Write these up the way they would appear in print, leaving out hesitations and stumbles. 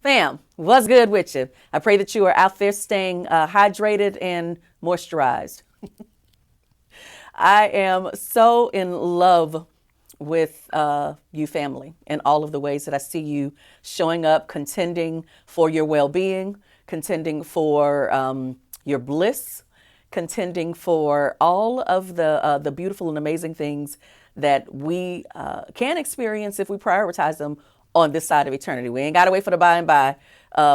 Fam, what's good with you? I pray that you are out there staying hydrated and moisturized. I am so in love with you, family, and all of the ways that I see you showing up, contending for your well being, contending for your bliss, contending for all of the beautiful and amazing things that we can experience if we prioritize them on this side of eternity. We ain't got to wait for the by and by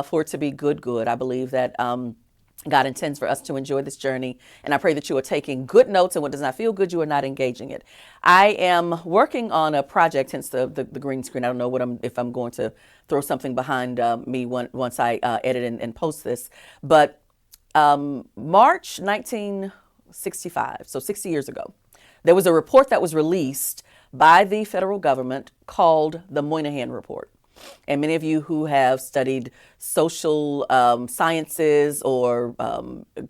for it to be good, good. I believe that God intends for us to enjoy this journey. And I pray that you are taking good notes, and what does not feel good, you are not engaging it. I am working on a project, hence the green screen. I don't know if I'm going to throw something behind me once I edit and post this. But March 1965, so 60 years ago, there was a report that was released by the federal government called the Moynihan Report. And many of you who have studied social sciences or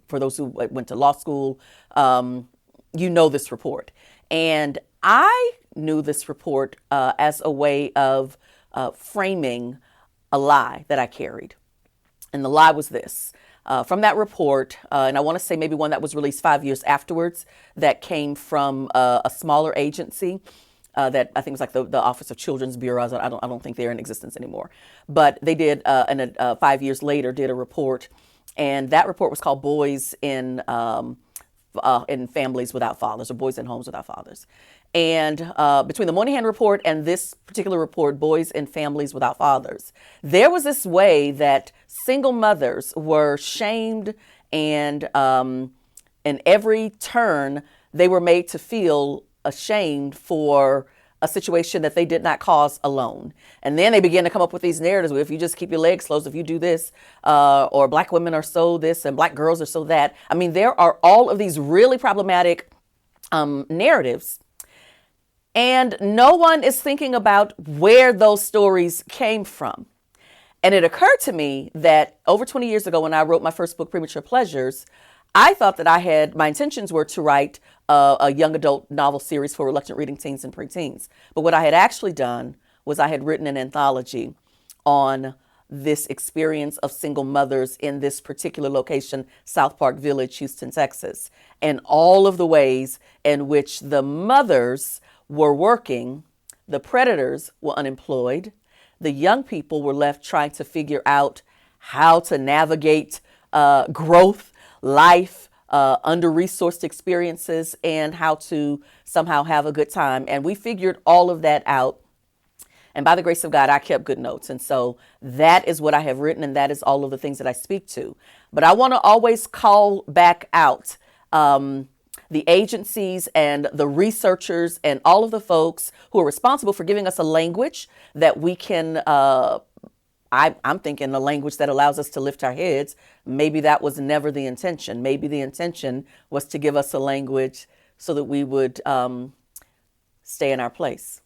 for those who went to law school, you know this report. And I knew this report as a way of framing a lie that I carried. And the lie was this. From that report, and I want to say maybe one that was released 5 years afterwards, that came from a smaller agency that I think was like the Office of Children's Bureaus. I don't think they're in existence anymore. But they did, 5 years later, did a report, and that report was called "Boys in Families Without Fathers" or "Boys in Homes Without Fathers." And between the Moynihan Report and this particular report, "Boys in Families Without Fathers," there was this way that single mothers were shamed, and in every turn, they were made to feel ashamed for a situation that they did not cause alone. And then they began to come up with these narratives where if you just keep your legs closed, if you do this, or black women are so this and black girls are so that. I mean, there are all of these really problematic narratives. And no one is thinking about where those stories came from. And it occurred to me that over 20 years ago, when I wrote my first book, Premature Pleasures, I thought that my intentions were to write a young adult novel series for reluctant reading teens and preteens. But what I had actually done was I had written an anthology on this experience of single mothers in this particular location, South Park Village, Houston, Texas, and all of the ways in which the mothers were working, the predators were unemployed, the young people were left trying to figure out how to navigate growth, life, under-resourced experiences, and how to somehow have a good time. And we figured all of that out. And by the grace of God, I kept good notes. And so that is what I have written, and that is all of the things that I speak to. But I want to always call back out the agencies and the researchers and all of the folks who are responsible for giving us a language that we can I'm thinking a language that allows us to lift our heads. Maybe that was never the intention. Maybe the intention was to give us a language so that we would stay in our place.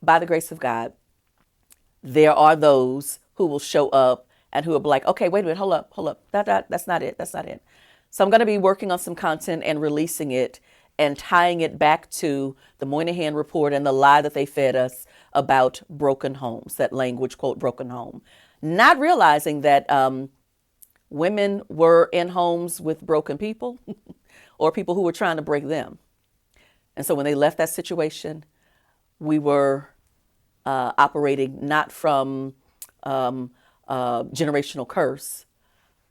By the grace of God, there are those who will show up and who will be like, okay, wait a minute, hold up. That's not it. That's not it. So I'm going to be working on some content and releasing it and tying it back to the Moynihan Report and the lie that they fed us about broken homes, that language, quote, broken home. Not realizing that women were in homes with broken people or people who were trying to break them. And so when they left that situation, we were operating not from generational curse,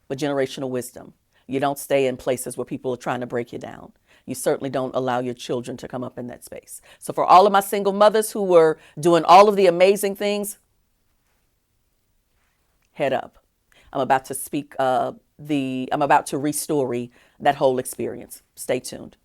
but generational wisdom. You don't stay in places where people are trying to break you down. You certainly don't allow your children to come up in that space. So for all of my single mothers who were doing all of the amazing things, head up. I'm about to speak I'm about to restory that whole experience. Stay tuned.